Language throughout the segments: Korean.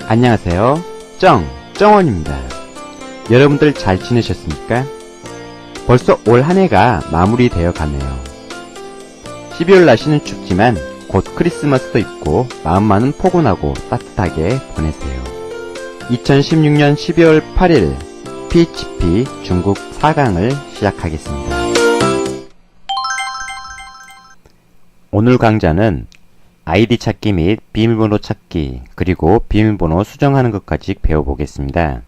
안녕하세요. 정원입니다. 여러분들 잘 지내셨습니까? 벌써 올 한해가 마무리되어 가네요. 12월 날씨는 춥지만 곧 크리스마스도 있고 마음만은 포근하고 따뜻하게 보내세요. 2016년 12월 8일 PHP 중국 4강을 시작하겠습니다. 오늘 강좌는 아이디 찾기 및 비밀번호 찾기, 그리고 비밀번호 수정하는 것까지 배워보겠습니다.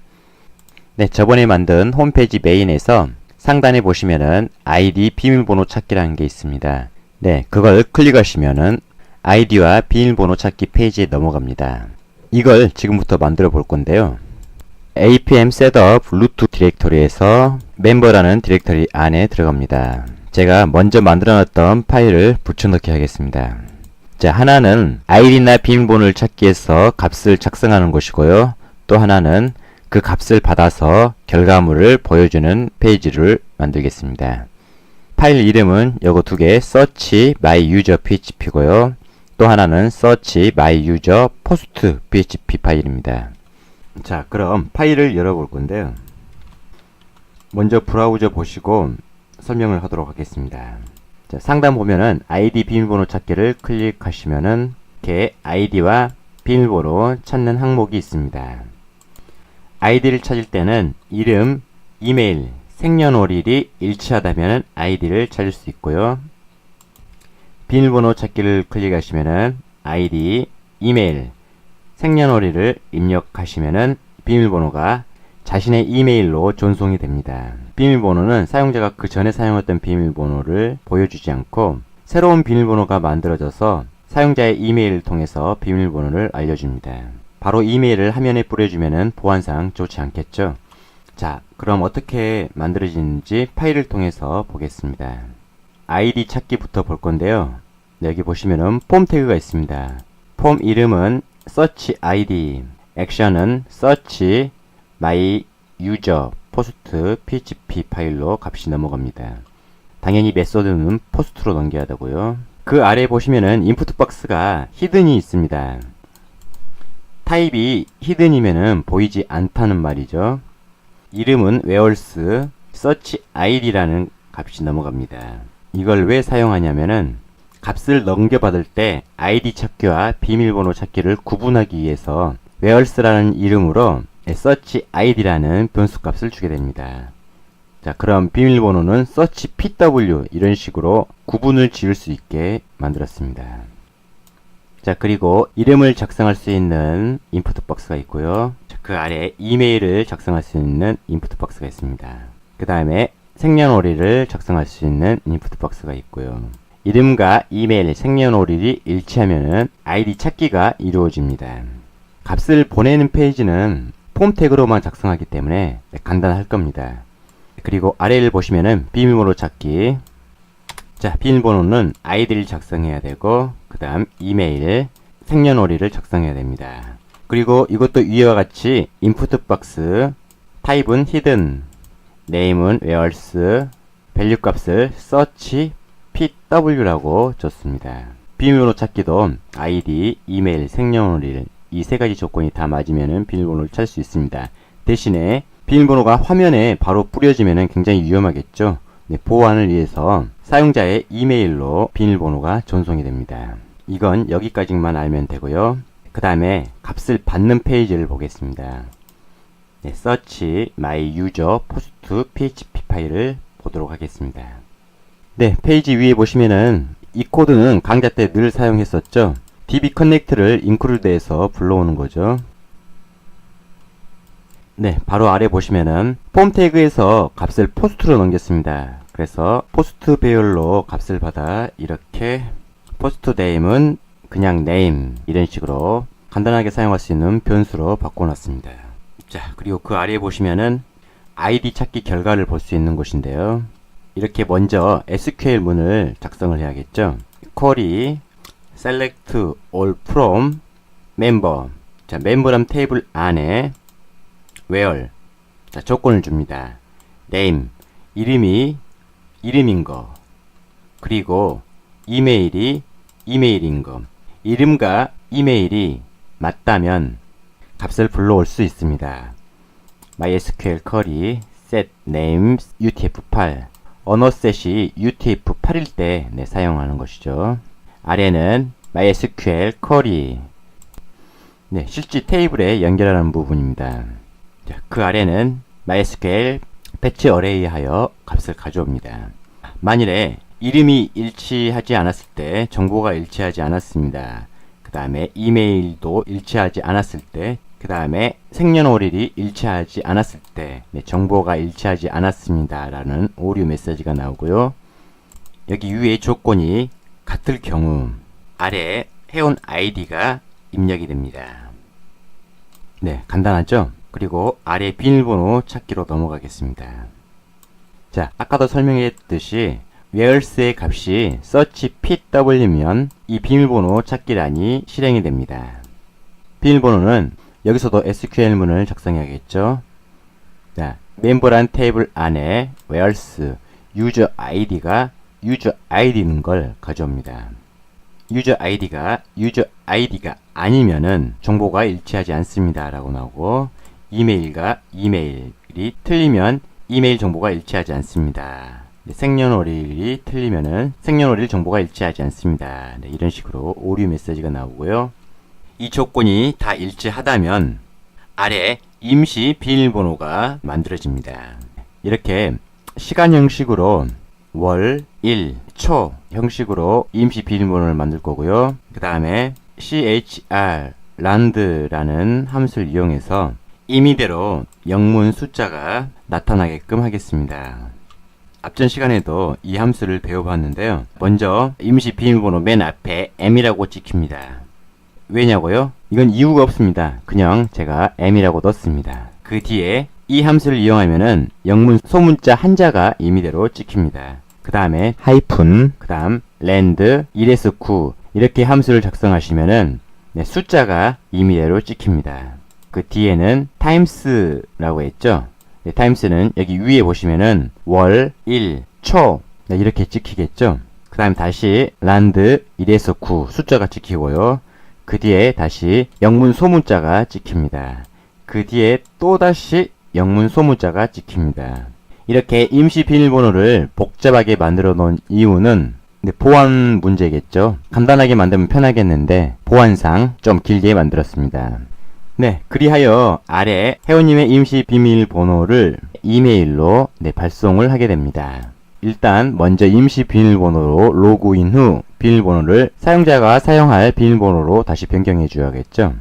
네, 저번에 만든 홈페이지 메인에서 상단에 보시면은 아이디 비밀번호 찾기라는 게 있습니다. 네, 그걸 클릭하시면은 아이디와 비밀번호 찾기 페이지에 넘어갑니다. 이걸 지금부터 만들어 볼 건데요. apm setup root 디렉토리에서 멤버라는 디렉토리 안에 들어갑니다. 제가 먼저 만들어 놨던 파일을 붙여넣기 하겠습니다. 자, 하나는 아이디나 비밀번호를 찾기 위해서 값을 작성하는 것이고요. 또 하나는 그 값을 받아서 결과물을 보여주는 페이지를 만들겠습니다. 파일 이름은 요거 두 개, search my user php고요. 또 하나는 search my user post php 파일입니다. 자, 그럼 파일을 열어볼 건데요. 먼저 브라우저 보시고 설명을 하도록 하겠습니다. 자, 상단 보면은 아이디 비밀번호 찾기를 클릭하시면은 이렇게 아이디와 비밀번호 찾는 항목이 있습니다. 아이디를 찾을 때는 이름, 이메일, 생년월일이 일치하다면 아이디를 찾을 수 있고요. 비밀번호 찾기를 클릭하시면은 아이디, 이메일, 생년월일을 입력하시면은 비밀번호가 자신의 이메일로 전송이 됩니다. 비밀번호는 사용자가 그 전에 사용했던 비밀번호를 보여주지 않고 새로운 비밀번호가 만들어져서 사용자의 이메일을 통해서 비밀번호를 알려줍니다. 바로 이메일을 화면에 뿌려주면은 보안상 좋지 않겠죠? 자, 그럼 어떻게 만들어지는지 파일을 통해서 보겠습니다. 아이디 찾기부터 볼 건데요. 여기 보시면은 폼 태그가 있습니다. 폼 이름은 search id, 액션은 search my user post php 파일로 값이 넘어갑니다. 당연히 메소드는 포스트로 넘겨야 되고요. 그 아래에 보시면은 인풋 박스가 히든이 있습니다. 타입이 히든이면은 보이지 않다는 말이죠. 이름은 whereas search id라는 값이 넘어갑니다. 이걸 왜 사용하냐면은 값을 넘겨받을 때 아이디 찾기와 비밀번호 찾기를 구분하기 위해서 whereas라는 이름으로 search id라는 변수값을 주게 됩니다. 자, 그럼 비밀번호는 search pw 이런 식으로 구분을 지을 수 있게 만들었습니다. 자, 그리고 이름을 작성할 수 있는 인풋 박스가 있고요. 자, 그 아래 이메일을 작성할 수 있는 인풋 박스가 있습니다. 그 다음에 생년월일을 작성할 수 있는 인풋 박스가 있고요. 이름과 이메일, 생년월일이 일치하면은 아이디 찾기가 이루어집니다. 값을 보내는 페이지는 폼 태그로만 작성하기 때문에 간단할 겁니다. 그리고 아래를 보시면은 비밀번호 찾기. 자, 비밀번호는 아이디를 작성해야 되고 그 다음 이메일, 생년월일을 작성해야 됩니다. 그리고 이것도 위와 같이 인풋 박스, 타입은 히든, 네임은 whereas, 밸류 값을 search pw라고 줬습니다. 비밀번호 찾기도 아이디, 이메일, 생년월일 이 세 가지 조건이 다 맞으면은 비밀번호를 찾을 수 있습니다. 대신에 비밀번호가 화면에 바로 뿌려지면은 굉장히 위험하겠죠. 네, 보안을 위해서 사용자의 이메일로 비밀번호가 전송이 됩니다. 이건 여기까지만 알면 되고요. 그 다음에 값을 받는 페이지를 보겠습니다. 네, search my user post php 파일을 보도록 하겠습니다. 네, 페이지 위에 보시면은 이 코드는 강좌 때 늘 사용했었죠. db connect를 include해서 불러오는 거죠. 네, 바로 아래 보시면은 폼 태그에서 값을 포스트로 넘겼습니다. 그래서 포스트 배열로 값을 받아 이렇게 포스트 name은 그냥 name 이런 식으로 간단하게 사용할 수 있는 변수로 바꿔놨습니다. 자, 그리고 그 아래에 보시면은 아이디 찾기 결과를 볼 수 있는 곳인데요. 이렇게 먼저 SQL 문을 작성을 해야겠죠. query select all from member. 자, 멤버란 테이블 안에 where. 자, 조건을 줍니다. name. 이름이 이름인 거. 그리고 이메일이 이메일인 거. 이름과 이메일이 맞다면 값을 불러올 수 있습니다. MySQL 쿼리 set name UTF-8 언어셋이 UTF-8일 때 사용하는 것이죠. 아래는 MySQL 쿼리 실제 테이블에 연결하는 부분입니다. 그 아래는 MySQL 패치 어레이 하여 값을 가져옵니다. 만일에 이름이 일치하지 않았을 때 정보가 일치하지 않았습니다. 그 다음에 이메일도 일치하지 않았을 때, 그 다음에 생년월일이 일치하지 않았을 때 정보가 일치하지 않았습니다 라는 오류 메시지가 나오고요. 여기 위에 조건이 같을 경우 아래 회원 아이디가 입력이 됩니다. 간단하죠? 그리고 아래 비밀번호 찾기로 넘어가겠습니다. 자, 아까도 설명했듯이 where's의 값이 search pw면 이 비밀번호 찾기란이 실행이 됩니다. 비밀번호는 여기서도 SQL문을 작성해야겠죠. 자, 멤버란 테이블 안에 where's user id가 user id는 걸 가져옵니다. user id가 아니면은 정보가 일치하지 않습니다 라고 나오고, 이메일과 이메일이 틀리면 이메일 정보가 일치하지 않습니다. 생년월일이 틀리면은 생년월일 정보가 일치하지 않습니다. 이런 식으로 오류 메시지가 나오고요. 이 조건이 다 일치하다면 아래 임시 비밀번호가 만들어집니다. 이렇게 시간 형식으로 월, 일, 초 형식으로 임시 비밀번호를 만들 거고요. 그 다음에 chr land라는 함수를 이용해서 임의대로 영문 숫자가 나타나게끔 하겠습니다. 앞전 시간에도 이 함수를 배워봤는데요. 먼저 임시 비밀번호 맨 앞에 m이라고 찍힙니다. 왜냐고요? 이건 이유가 없습니다. 그냥 제가 m이라고 넣습니다. 그 뒤에 이 함수를 이용하면은 영문 소문자 한자가 임의대로 찍힙니다. 그 다음에 하이픈, 그 다음 land 1에서 9 이렇게 함수를 작성하시면은 숫자가 임의대로 찍힙니다. 그 뒤에는 times라고 했죠. times는 여기 위에 보시면은 월, 일, 초 이렇게 찍히겠죠. 그 다음 다시 land 1에서 9 숫자가 찍히고요. 그 뒤에 다시 영문 소문자가 찍힙니다. 그 뒤에 또 다시 영문 소문자가 찍힙니다. 이렇게 임시 비밀번호를 복잡하게 만들어 놓은 이유는 보안 문제겠죠. 간단하게 만들면 편하겠는데 보안상 좀 길게 만들었습니다. 그리하여 아래 회원님의 임시 비밀번호를 이메일로 발송을 하게 됩니다. 일단 먼저 임시 비밀번호로 로그인 후 비밀번호를 사용자가 사용할 비밀번호로 다시 변경해 줘야겠죠.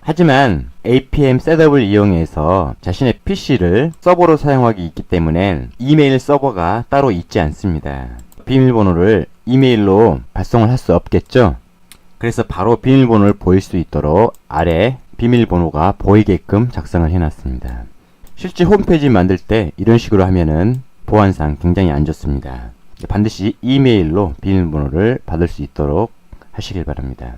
하지만 APM 셋업을 이용해서 자신의 PC를 서버로 사용하기 있기 때문에 이메일 서버가 따로 있지 않습니다. 비밀번호를 이메일로 발송을 할 수 없겠죠. 그래서 바로 비밀번호를 보일 수 있도록 아래 비밀번호가 보이게끔 작성을 해놨습니다. 실제 홈페이지 만들 때 이런 식으로 하면은 보안상 굉장히 안 좋습니다. 반드시 이메일로 비밀번호를 받을 수 있도록 하시길 바랍니다.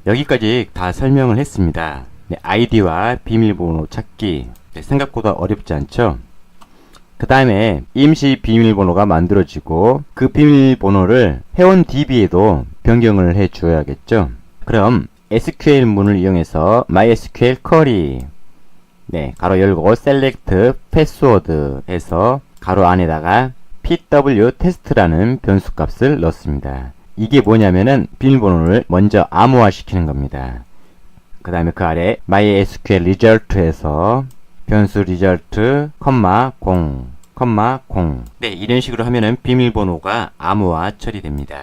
여기까지 다 설명을 했습니다. 아이디와 비밀번호 찾기 생각보다 어렵지 않죠? 그 다음에 임시 비밀번호가 만들어지고 그 비밀번호를 회원 DB에도 변경을 해 주어야겠죠? 그럼 SQL 문을 이용해서 MySQL 쿼리 가로 열고 select password 해서 가로 안에다가 pw test라는 변수 값을 넣습니다. 이게 뭐냐면은 비밀번호를 먼저 암호화 시키는 겁니다. 그 다음에 그 아래 MySQL result에서 변수 result, 0, 0 이런 식으로 하면은 비밀번호가 암호화 처리됩니다.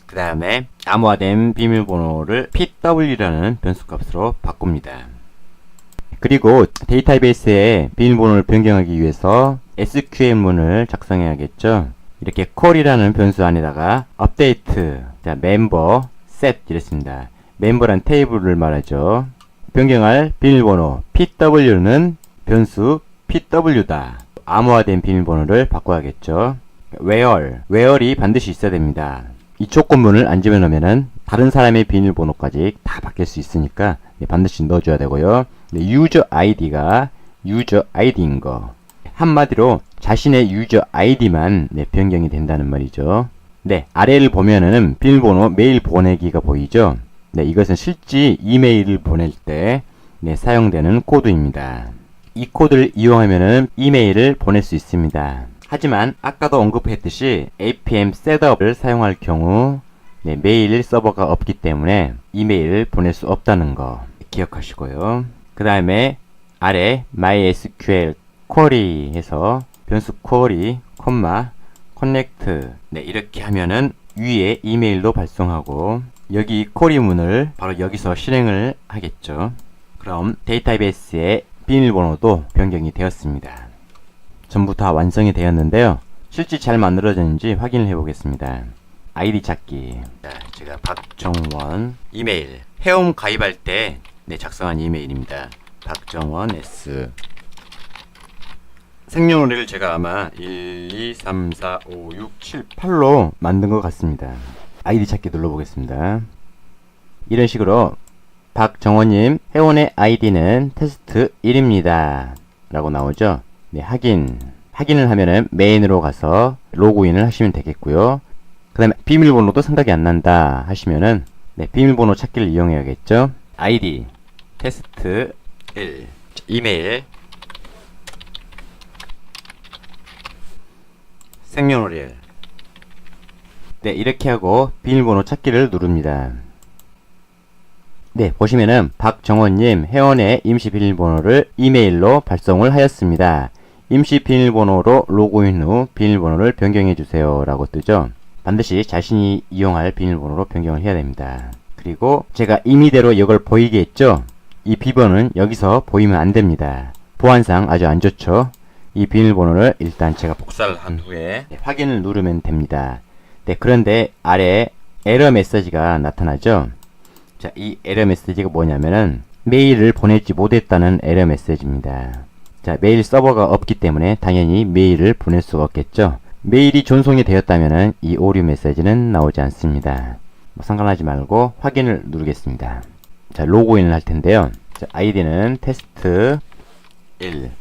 그 다음에 암호화된 비밀번호를 pw라는 변수값으로 바꿉니다. 그리고 데이터베이스에 비밀번호를 변경하기 위해서 SQL문을 작성해야겠죠. 이렇게 쿼리라는 변수 안에다가 update, member, set 이랬습니다. 멤버란 테이블을 말하죠. 변경할 비밀번호 pw는 변수 pw다. 암호화된 비밀번호를 바꿔야겠죠. where이 반드시 있어야 됩니다. 이 조건문을 안 집어넣으면은 다른 사람의 비밀번호까지 다 바뀔 수 있으니까 반드시 넣어줘야 되고요. user id가 user id인 거. 한마디로 자신의 user id만 변경이 된다는 말이죠. 아래를 보면은 비밀번호 메일 보내기가 보이죠. 이것은 실제 이메일을 보낼 때 네, 사용되는 코드입니다. 이 코드를 이용하면은 이메일을 보낼 수 있습니다. 하지만 아까도 언급했듯이 APM 셋업을 사용할 경우 네, 메일 서버가 없기 때문에 이메일을 보낼 수 없다는 거 기억하시고요. 그 다음에 아래 MySQL 쿼리 해서 변수 쿼리, 콤마, 커넥트 네, 이렇게 하면은 위에 이메일도 발송하고 여기 쿼리문을 바로 여기서 실행을 하겠죠. 그럼 데이터베이스의 비밀번호도 변경이 되었습니다. 전부 다 완성이 되었는데요. 실제 잘 만들어졌는지 확인을 해 보겠습니다. 아이디 찾기. 자, 제가 박정원 이메일 회원 가입할 때 네, 작성한 이메일입니다. 박정원 S 생년월일을 제가 아마 1, 2, 3, 4, 5, 6, 7, 8로 만든 것 같습니다. 아이디 찾기 눌러보겠습니다. 이런 식으로 박정원님 회원의 아이디는 테스트 1입니다 라고 나오죠. 네, 확인을 하면은 메인으로 가서 로그인을 하시면 되겠고요. 그 다음에 비밀번호도 생각이 안 난다 하시면은 네, 비밀번호 찾기를 이용해야겠죠. 아이디 테스트 1 이메일 생년월일 네, 이렇게 하고 비밀번호 찾기를 누릅니다. 네, 보시면은 박정원님 회원의 임시 비밀번호를 이메일로 발송을 하였습니다. 임시 비밀번호로 로그인 후 비밀번호를 변경해 주세요 라고 뜨죠. 반드시 자신이 이용할 비밀번호로 변경을 해야 됩니다. 그리고 제가 임의대로 이걸 보이게 했죠. 이 비번은 여기서 보이면 안 됩니다. 보안상 아주 안 좋죠. 이 비밀번호를 일단 제가 복사를 한 후에 네, 확인을 누르면 됩니다. 네, 그런데 아래 에러 메시지가 나타나죠. 자, 이 에러 메시지가 뭐냐면은 메일을 보내지 못했다는 에러 메시지입니다. 자, 메일 서버가 없기 때문에 당연히 메일을 보낼 수가 없겠죠. 메일이 전송이 되었다면은 이 오류 메시지는 나오지 않습니다. 뭐 상관하지 말고 확인을 누르겠습니다. 자, 로그인을 할 텐데요. 자, 아이디는 테스트 1.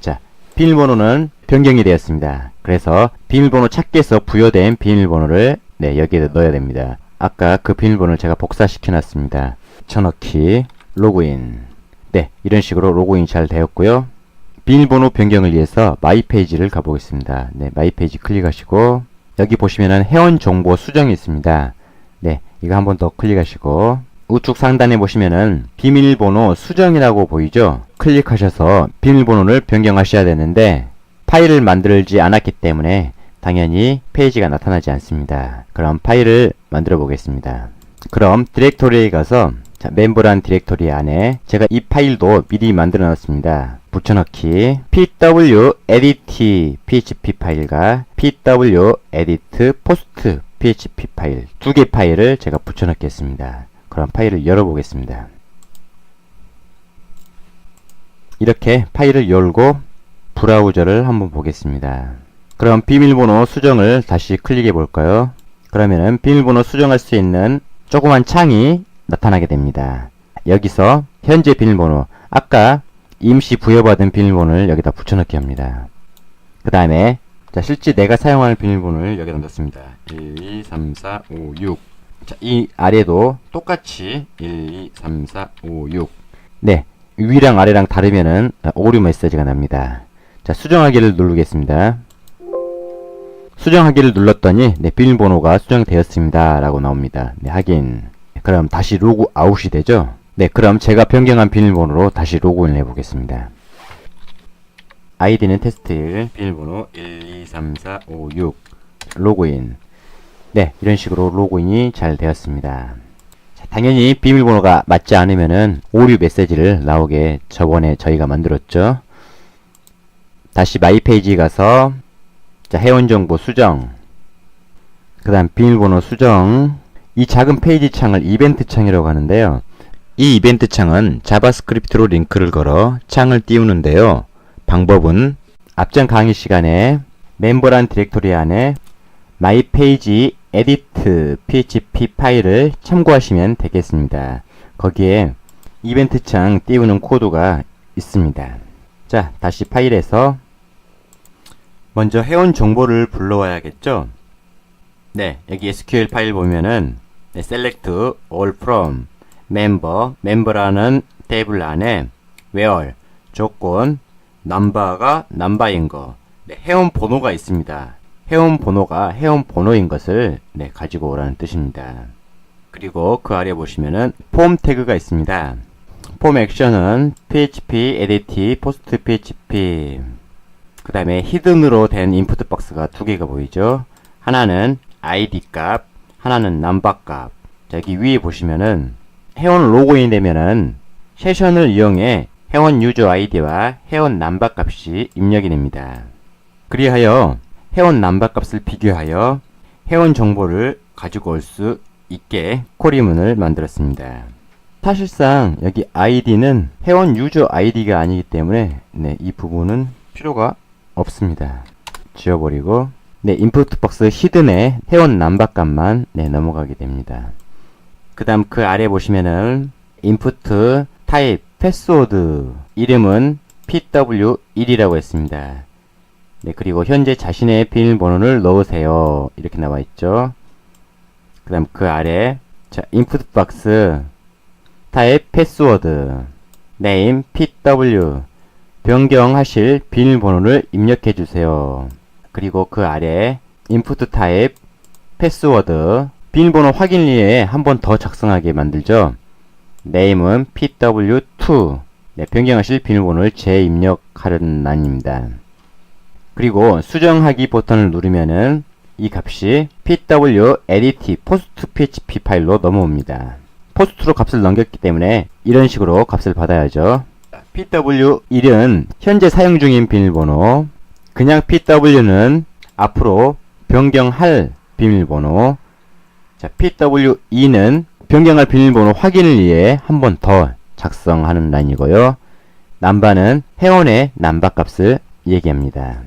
자, 비밀번호는 변경이 되었습니다. 그래서 비밀번호 찾기에서 부여된 비밀번호를 네, 여기에 넣어야 됩니다. 아까 그 비밀번호를 제가 복사시켜 놨습니다. 쳐넣기, 로그인. 네, 이런 식으로 로그인이 잘 되었고요. 비밀번호 변경을 위해서 마이 페이지를 가보겠습니다. 네, 마이 페이지 클릭하시고 여기 보시면은 회원 정보 수정이 있습니다. 네, 이거 한번 더 클릭하시고 우측 상단에 보시면은 비밀번호 수정이라고 보이죠? 클릭하셔서 비밀번호를 변경하셔야 되는데 파일을 만들지 않았기 때문에 당연히 페이지가 나타나지 않습니다. 그럼 파일을 만들어 보겠습니다. 그럼 디렉토리에 가서 자, 멤버란 디렉토리 안에 제가 이 파일도 미리 만들어 놨습니다. 붙여넣기 pw edit php 파일과 pw edit post php 파일 두 개 파일을 제가 붙여넣겠습니다. 그럼 파일을 열어보겠습니다. 이렇게 파일을 열고 브라우저를 한번 보겠습니다. 그럼 비밀번호 수정을 다시 클릭해 볼까요? 그러면은 비밀번호 수정할 수 있는 조그만 창이 나타나게 됩니다. 여기서 현재 비밀번호, 아까 임시 부여받은 비밀번호를 여기다 붙여넣기 합니다. 그 다음에 자, 실제 내가 사용하는 비밀번호를 여기다 넣습니다. 1, 2, 3, 4, 5, 6. 자, 이 아래도 똑같이 1, 2, 3, 4, 5, 6. 네, 위랑 아래랑 다르면은 오류 메시지가 납니다. 자, 수정하기를 누르겠습니다. 수정하기를 눌렀더니 네, 비밀번호가 수정되었습니다 라고 나옵니다. 네, 확인. 그럼 다시 로그 아웃이 되죠. 네, 그럼 제가 변경한 비밀번호로 다시 로그인을 해보겠습니다. 아이디는 테스트 1, 비밀번호 1, 2, 3, 4, 5, 6 로그인. 네, 이런 식으로 로그인이 잘 되었습니다. 자, 당연히 비밀번호가 맞지 않으면은 오류 메시지를 나오게 저번에 저희가 만들었죠. 다시 마이 페이지 가서 자, 회원정보 수정, 그 다음 비밀번호 수정. 이 작은 페이지 창을 이벤트 창이라고 하는데요. 이 이벤트 창은 자바스크립트로 링크를 걸어 창을 띄우는데요. 방법은 앞전 강의 시간에 멤버란 디렉토리 안에 마이 페이지 에디트 php 파일을 참고하시면 되겠습니다. 거기에 이벤트 창 띄우는 코드가 있습니다. 자, 다시 파일에서 먼저 회원 정보를 불러와야겠죠? 네, 여기 SQL 파일 보면은 네, select all from member라는 테이블 안에 where 조건 number가 number인 거, 네, 회원 번호가 있습니다. 회원 번호가 회원 번호인 것을 네, 가지고 오라는 뜻입니다. 그리고 그 아래 보시면은 폼 태그가 있습니다. 폼 액션은 php, edit, post php. 그 다음에 히든으로 된 인풋 박스가 두 개가 보이죠. 하나는 id 값, 하나는 number 값. 자, 여기 위에 보시면은 회원 로그인이 되면은 세션을 이용해 회원 유저 아이디와 회원 넘버 값이 입력이 됩니다. 그리하여 회원 넘버 값을 비교하여 회원 정보를 가지고 올 수 있게 쿼리문을 만들었습니다. 사실상 여기 아이디는 회원 유저 아이디가 아니기 때문에 네, 이 부분은 필요가 없습니다. 지워버리고 네, 인풋 박스 히든에 회원 넘버 값만 네, 넘어가게 됩니다. 그 다음 그 아래 보시면은 인풋 타입 패스워드 이름은 pw1이라고 했습니다. 네, 그리고 현재 자신의 비밀번호를 넣으세요. 이렇게 나와 있죠. 그 다음 그 아래 자, 인풋 박스 타입 패스워드 네임 pw 변경하실 비밀번호를 입력해 주세요. 그리고 그 아래 인풋 타입 패스워드 비밀번호 확인을 위해 한 번 더 작성하게 만들죠. 네임은 pw2 네, 변경하실 비밀번호를 재입력하는 란입니다. 그리고 수정하기 버튼을 누르면은 이 값이 pw edit post php 파일로 넘어옵니다. 포스트로 값을 넘겼기 때문에 이런 식으로 값을 받아야죠. pw1은 현재 사용 중인 비밀번호, 그냥 pw는 앞으로 변경할 비밀번호, 자, pw2는 변경할 비밀번호 확인을 위해 한 번 더 작성하는 라인이고요. 넘버는 회원의 넘버 값을 얘기합니다.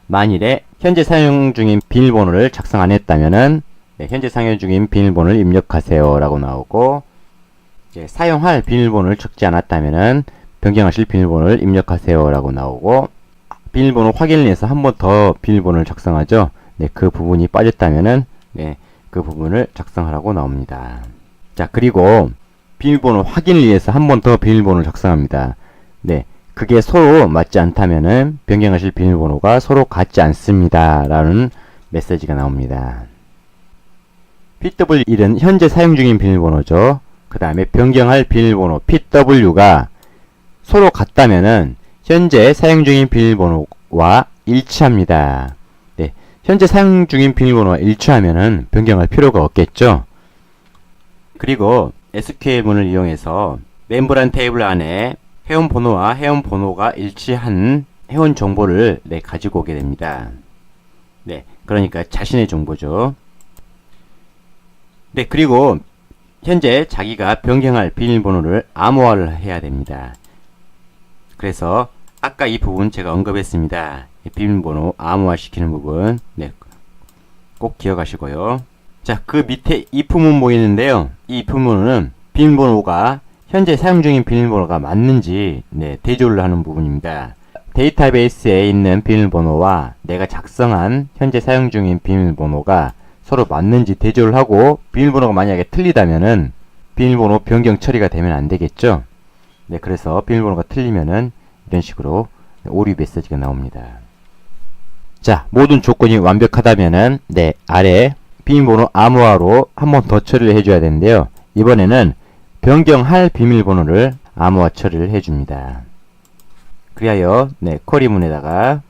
만일에 현재 사용 중인 비밀번호를 작성 안 했다면은 네, 현재 사용 중인 비밀번호를 입력하세요 라고 나오고, 사용할 비밀번호를 적지 않았다면은 변경하실 비밀번호를 입력하세요 라고 나오고, 비밀번호 확인을 위해서 한 번 더 비밀번호를 작성하죠. 네, 그 부분이 빠졌다면은 네, 그 부분을 작성하라고 나옵니다. 자, 그리고 비밀번호 확인을 위해서 한 번 더 비밀번호를 작성합니다. 네, 그게 서로 맞지 않다면은 변경하실 비밀번호가 서로 같지 않습니다 라는 메시지가 나옵니다. pw1은 현재 사용 중인 비밀번호죠. 그 다음에 변경할 비밀번호 pw가 서로 같다면은 현재 사용 중인 비밀번호와 일치합니다. 네, 현재 사용 중인 비밀번호와 일치하면은 변경할 필요가 없겠죠. 그리고 SQL문을 이용해서 멤버란 테이블 안에 회원 번호와 회원 번호가 일치한 회원 정보를 네, 가지고 오게 됩니다. 네, 그러니까 자신의 정보죠. 네, 그리고 현재 자기가 변경할 비밀번호를 암호화를 해야 됩니다. 그래서 아까 이 부분 제가 언급했습니다. 비밀번호 암호화 시키는 부분 네, 꼭 기억하시고요. 자, 그 밑에 if문은 보이는데요. 이 if문은 비밀번호가 현재 사용 중인 비밀번호가 맞는지 네, 대조를 하는 부분입니다. 데이터베이스에 있는 비밀번호와 내가 작성한 현재 사용 중인 비밀번호가 서로 맞는지 대조를 하고, 비밀번호가 만약에 틀리다면은 비밀번호 변경 처리가 되면 안 되겠죠. 네, 그래서 비밀번호가 틀리면은 이런 식으로 오류 메시지가 나옵니다. 자, 모든 조건이 완벽하다면은 네, 아래 비밀번호 암호화로 한 번 더 처리를 해줘야 되는데요. 이번에는 변경할 비밀번호를 암호화 처리를 해줍니다. 그리하여 네, 쿼리문에다가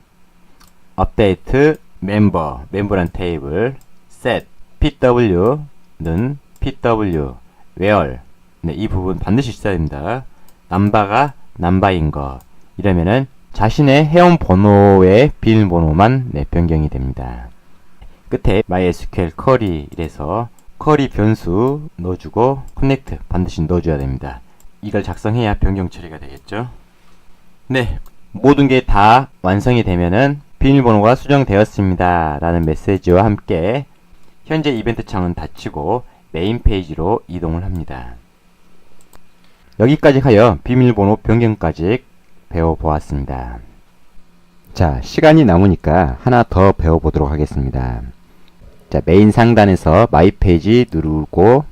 update 멤버란 테이블 set pw는 pw where 네, 이 부분 반드시 있어야 됩니다. 넘버가 넘버인 거, 이러면은 자신의 회원 번호의 비밀번호만 네, 변경이 됩니다. 끝에 MySQL 쿼리 이래서 쿼리 변수 넣어주고 커넥트 반드시 넣어줘야 됩니다. 이걸 작성해야 변경 처리가 되겠죠. 네, 모든 게 다 완성이 되면은 비밀번호가 수정되었습니다 라는 메시지와 함께 현재 이벤트 창은 닫히고 메인 페이지로 이동을 합니다. 여기까지 하여 비밀번호 변경까지 배워보았습니다. 자, 시간이 남으니까 하나 더 배워보도록 하겠습니다. 자, 메인 상단에서 마이 페이지 누르고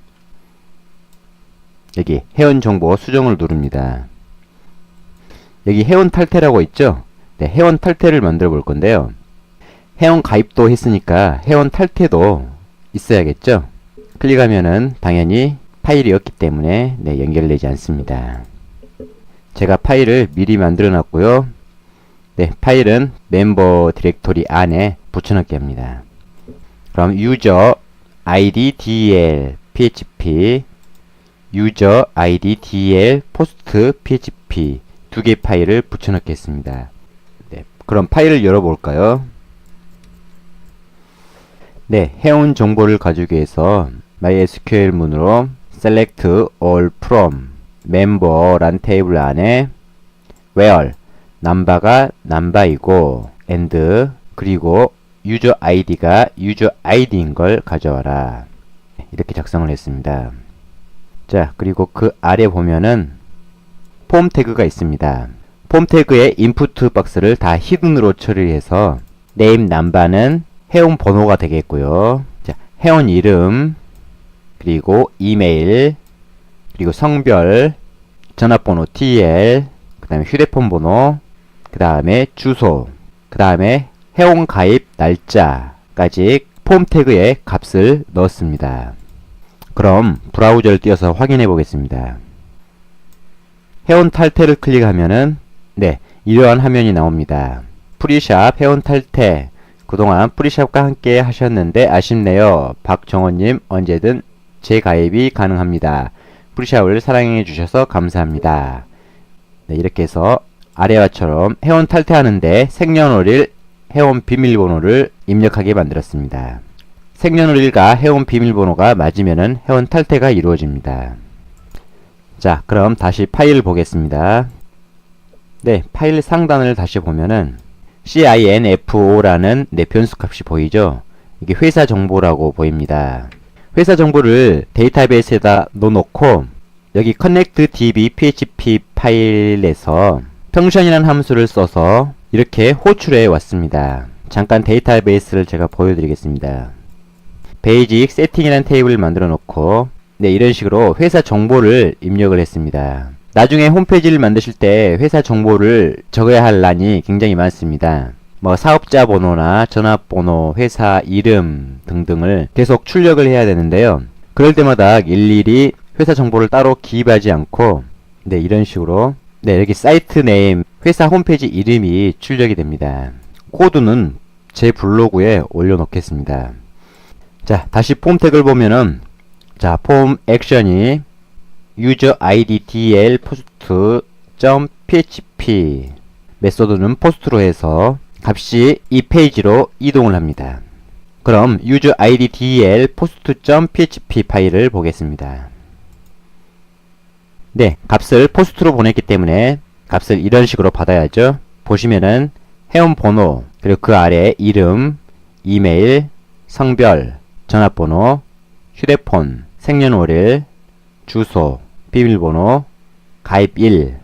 여기 회원 정보 수정을 누릅니다. 여기 회원 탈퇴라고 있죠? 네, 회원 탈퇴를 만들어 볼 건데요. 회원 가입도 했으니까 회원 탈퇴도 있어야겠죠? 클릭하면은 당연히 파일이었기 때문에 네, 연결되지 않습니다. 제가 파일을 미리 만들어 놨고요. 네, 파일은 멤버 디렉토리 안에 붙여넣기 합니다. 그럼 user id del php user id del post php 두 개의 파일을 붙여넣겠습니다. 네, 그럼 파일을 열어볼까요? 네, 회원 정보를 가지기 위해서 MySQL 문으로 select all from member란 테이블 안에 where number가 number이고 and 그리고 user id가 user id인 걸 가져와라. 이렇게 작성을 했습니다. 자, 그리고 그 아래 보면은 폼 태그가 있습니다. 폼 태그의 인푸트 박스를 다 히든으로 처리해서 name number는 회원 번호가 되겠고요. 자, 회원 이름, 그리고 이메일, 그리고 성별, 전화번호 TL, 그 다음에 휴대폰 번호, 그 다음에 주소, 그 다음에 회원 가입 날짜까지 폼 태그에 값을 넣었습니다. 그럼 브라우저를 띄워서 확인해 보겠습니다. 회원 탈퇴를 클릭하면은 네, 이러한 화면이 나옵니다. 프리샵 회원 탈퇴. 그동안 프리샵과 함께 하셨는데 아쉽네요. 박정원님 언제든 재가입이 가능합니다. 프리샵을 사랑해 주셔서 감사합니다. 네, 이렇게 해서 아래와처럼 회원 탈퇴하는데 생년월일, 회원 비밀번호를 입력하게 만들었습니다. 생년월일과 회원 비밀번호가 맞으면은 회원 탈퇴가 이루어집니다. 자, 그럼 다시 파일을 보겠습니다. 네, 파일 상단을 다시 보면은 CINFO라는 네, 변수값이 보이죠? 이게 회사 정보라고 보입니다. 회사 정보를 데이터베이스에다 넣어놓고 여기 connectdb php 파일에서 펑션이라는 함수를 써서 이렇게 호출해 왔습니다. 잠깐 데이터베이스를 제가 보여드리겠습니다. 베이직 세팅이라는 테이블을 만들어 놓고 네, 이런 식으로 회사 정보를 입력을 했습니다. 나중에 홈페이지를 만드실 때 회사 정보를 적어야 할 란이 굉장히 많습니다. 뭐 사업자 번호나 전화번호, 회사 이름 등등을 계속 출력을 해야 되는데요. 그럴 때마다 일일이 회사 정보를 따로 기입하지 않고 네, 이런 식으로 네, 여기 사이트 네임, 회사 홈페이지 이름이 출력이 됩니다. 코드는 제 블로그에 올려놓겠습니다. 자, 다시 폼 태그를 보면은 자, 폼 액션이 user id del post.php 메소드는 포스트로 해서 값이 이 페이지로 이동을 합니다. 그럼 user id del post.php 파일을 보겠습니다. 네, 값을 포스트로 보냈기 때문에 값을 이런 식으로 받아야죠. 보시면은 회원 번호, 그리고 그 아래 이름, 이메일, 성별, 전화번호, 휴대폰, 생년월일, 주소, 비밀번호, 가입일.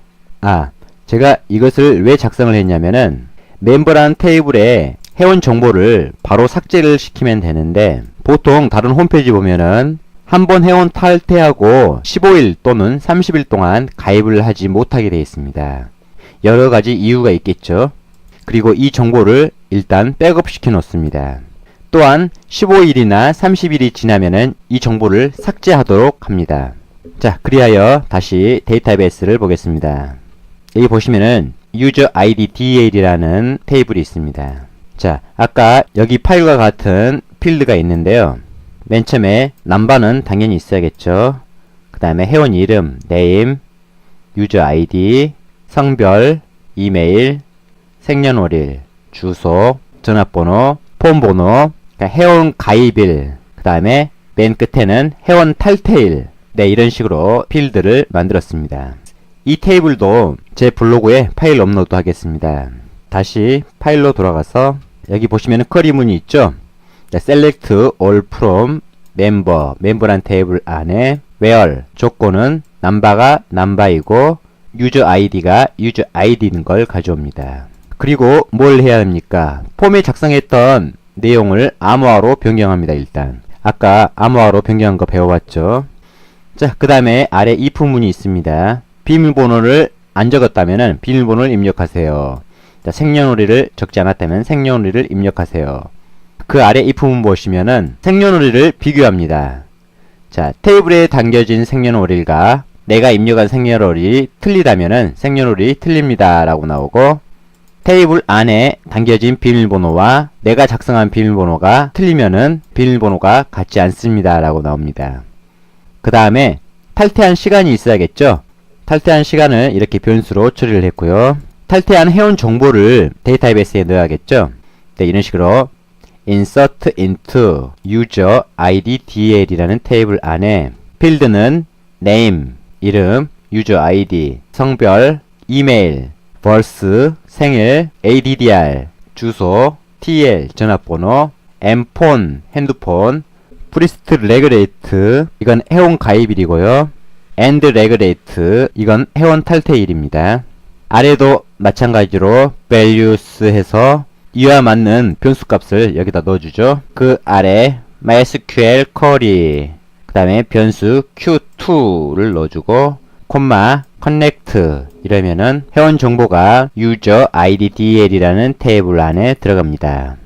제가 이것을 왜 작성을 했냐면은 멤버라는 테이블에 회원 정보를 바로 삭제를 시키면 되는데 보통 다른 홈페이지 보면은 한번 회원 탈퇴하고 15일 또는 30일 동안 가입을 하지 못하게 되어 있습니다. 여러 가지 이유가 있겠죠. 그리고 이 정보를 일단 백업 시켜 놓습니다. 또한 15일이나 30일이 지나면은 이 정보를 삭제하도록 합니다. 자, 그리하여 다시 데이터베이스를 보겠습니다. 여기 보시면은 user id del이라는 테이블이 있습니다. 자, 아까 여기 파일과 같은 필드가 있는데요. 맨 처음에 넘버는 당연히 있어야겠죠. 그 다음에 회원 이름, name, user id, 성별, 이메일, 생년월일, 주소, 전화번호, 폰번호, 회원 가입일, 그 다음에 맨 끝에는 회원 탈퇴일. 네, 이런 식으로 필드를 만들었습니다. 이 테이블도 제 블로그에 파일 업로드 하겠습니다. 다시 파일로 돌아가서 여기 보시면 쿼리문이 있죠. select all from member, 멤버란 테이블 안에 where 조건은 number가 number이고 user id가 user id인 걸 가져옵니다. 그리고 뭘 해야 합니까? 폼에 작성했던 내용을 암호화로 변경합니다. 일단 아까 암호화로 변경한 거 배워봤죠. 자, 그 다음에 아래 if 문이 있습니다. 비밀번호를 안 적었다면 비밀번호를 입력하세요. 자, 생년월일을 적지 않았다면 생년월일을 입력하세요. 그 아래 if 문 보시면은 생년월일을 비교합니다. 자, 테이블에 담겨진 생년월일과 내가 입력한 생년월일이 틀리다면은 생년월일이 틀립니다 라고 나오고, 테이블 안에 담겨진 비밀번호와 내가 작성한 비밀번호가 틀리면은 비밀번호가 같지 않습니다 라고 나옵니다. 그 다음에 탈퇴한 시간이 있어야겠죠. 탈퇴한 시간을 이렇게 변수로 처리를 했고요. 탈퇴한 회원 정보를 데이터베이스에 넣어야겠죠. 네, 이런 식으로 insert into user id dl이라는 테이블 안에 필드는 name, 이름, user id, 성별, 이메일, birth, 생일, addr, 주소, tl, 전화번호, mphone, 핸드폰, priest regulate, 이건 회원 가입일이고요. and regulate, 이건 회원 탈퇴일입니다. 아래도 마찬가지로 values 해서 이와 맞는 변수 값을 여기다 넣어주죠. 그 아래 MySQL query, 그 다음에 변수 q2를 넣어주고 콤마 connect 이러면은 회원 정보가 user id dl이라는 테이블 안에 들어갑니다.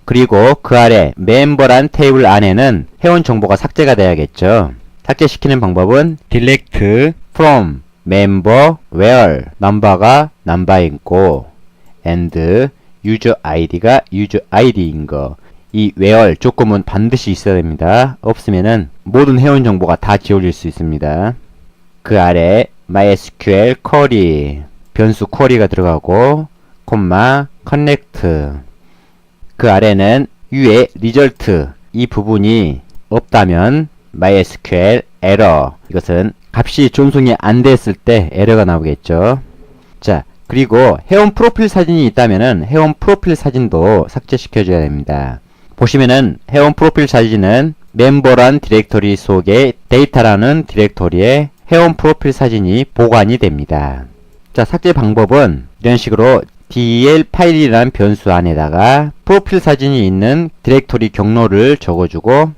그리고 그 아래 member란 테이블 안에는 회원 정보가 삭제가 돼야겠죠. 삭제시키는 방법은 delete from member where number가 number이고 and user id가 user id인 거, 이 where 조건은 반드시 있어야 됩니다. 없으면은 모든 회원 정보가 다 지워질 수 있습니다. 그 아래 MySQL query, 변수 query가 들어가고 콤마 connect, 그 아래는 위에 result, 이 부분이 없다면 MySQL error, 이것은 값이 존속이 안 됐을 때 에러가 나오겠죠. 자, 그리고 회원 프로필 사진이 있다면은 회원 프로필 사진도 삭제시켜줘야 됩니다. 보시면은 회원 프로필 사진은 멤버란 디렉토리 속에 데이터라는 디렉토리에 회원 프로필 사진이 보관이 됩니다. 자, 삭제 방법은 이런 식으로 del 파일이라는 변수 안에다가 프로필 사진이 있는 디렉토리 경로를 적어주고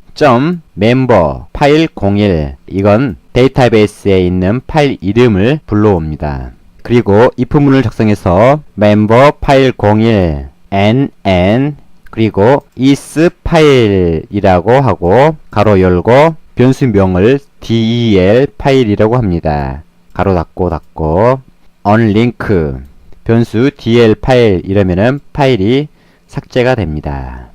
member 파일 01, 이건 데이터베이스에 있는 파일 이름을 불러옵니다. 그리고 if 문을 작성해서 member 파일 01 nn 그리고 is 파일이라고 하고 가로 열고 변수명을 del 파일이라고 합니다. 가로 닫고 닫고 unlink 변수 del 파일 이러면은 파일이 삭제가 됩니다.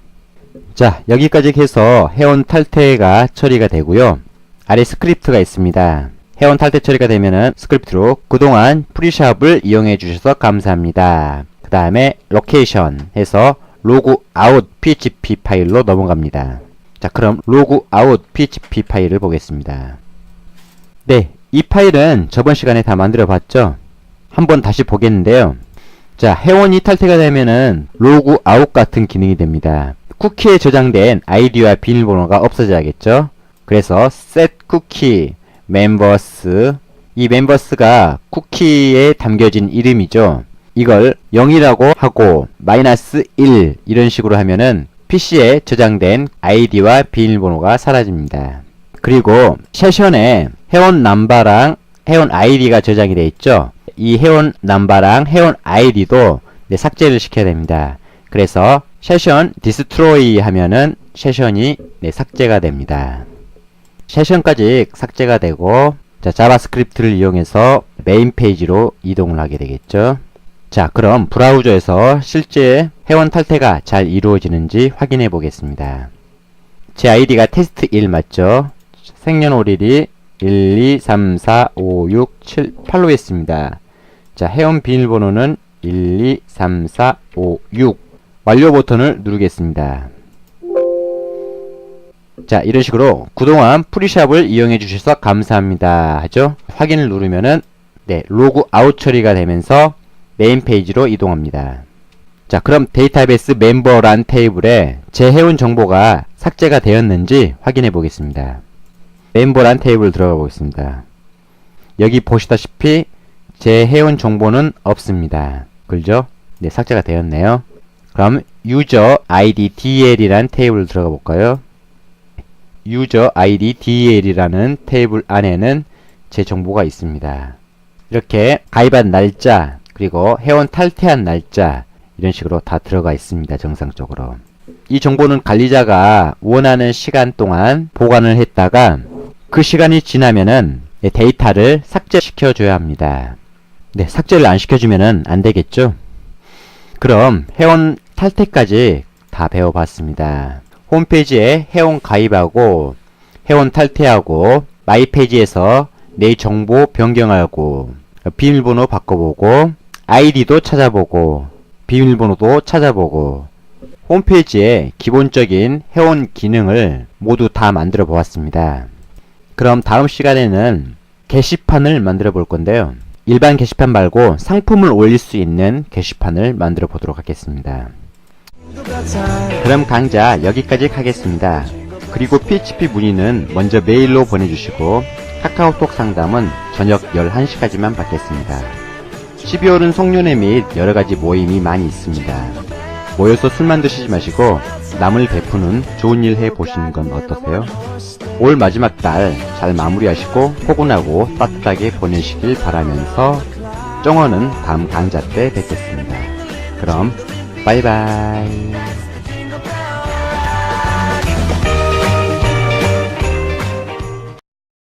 자, 여기까지 해서 회원 탈퇴가 처리가 되고요. 아래 스크립트가 있습니다. 회원 탈퇴 처리가 되면은 스크립트로 그동안 프리샵을 이용해 주셔서 감사합니다. 그 다음에 로케이션 해서 logout php 파일로 넘어갑니다. 자, 그럼 logout php 파일을 보겠습니다. 네, 이 파일은 저번 시간에 다 만들어 봤죠? 한번 다시 보겠는데요. 자, 회원이 탈퇴가 되면은 logout 같은 기능이 됩니다. 쿠키에 저장된 아이디와 비밀번호가 없어져야겠죠? 그래서 set cookie members, 이 members가 쿠키에 담겨진 이름이죠. 이걸 0이라고 하고 -1 이런 식으로 하면은 PC에 저장된 아이디와 비밀번호가 사라집니다. 그리고 세션에 회원 넘버랑 회원 아이디가 저장이 되어 있죠. 이 회원 넘버랑 회원 아이디도 삭제를 시켜야 됩니다. 그래서 세션 destroy 하면은 세션이 삭제가 됩니다. 세션까지 삭제가 되고, 자, 자바스크립트를 이용해서 메인 페이지로 이동을 하게 되겠죠. 자, 그럼 브라우저에서 실제 회원 탈퇴가 잘 이루어지는지 확인해 보겠습니다. 제 아이디가 테스트1 맞죠? 생년월일이 1, 2, 3, 4, 5, 6, 7, 8로 했습니다. 자, 회원 비밀번호는 1, 2, 3, 4, 5, 6. 완료 버튼을 누르겠습니다. 자, 이런 식으로 그동안 프리샵을 이용해 주셔서 감사합니다 하죠. 확인을 누르면은 로그 아웃 처리가 되면서 메인 페이지로 이동합니다. 자, 그럼 데이터베이스 멤버란 테이블에 제 회원 정보가 삭제가 되었는지 확인해 보겠습니다. 멤버란 테이블 들어가 보겠습니다. 여기 보시다시피 제 회원 정보는 없습니다. 그죠? 네, 삭제가 되었네요. 그럼 user id dl이란 테이블 들어가 볼까요? 유저 아이디 DL이라는 테이블 안에는 제 정보가 있습니다. 이렇게 가입한 날짜, 그리고 회원 탈퇴한 날짜, 이런 식으로 다 들어가 있습니다. 정상적으로. 이 정보는 관리자가 원하는 시간 동안 보관을 했다가 그 시간이 지나면은 데이터를 삭제시켜 줘야 합니다. 네, 삭제를 안 시켜주면은 안 되겠죠? 그럼 회원 탈퇴까지 다 배워봤습니다. 홈페이지에 회원 가입하고 회원 탈퇴하고 마이 페이지에서 내 정보 변경하고 비밀번호 바꿔보고 아이디도 찾아보고 비밀번호도 찾아보고 홈페이지에 기본적인 회원 기능을 모두 다 만들어 보았습니다. 그럼 다음 시간에는 게시판을 만들어 볼 건데요. 일반 게시판 말고 상품을 올릴 수 있는 게시판을 만들어 보도록 하겠습니다. 그럼 강좌 여기까지 하겠습니다. 그리고 PHP 문의는 먼저 메일로 보내주시고 카카오톡 상담은 저녁 11시까지만 받겠습니다. 12월은 송년회 및 여러가지 모임이 많이 있습니다. 모여서 술만 드시지 마시고 남을 베푸는 좋은 일 해보시는 건 어떠세요? 올 마지막 달 잘 마무리하시고 포근하고 따뜻하게 보내시길 바라면서 정원은 다음 강좌 때 뵙겠습니다. 그럼 바이바이.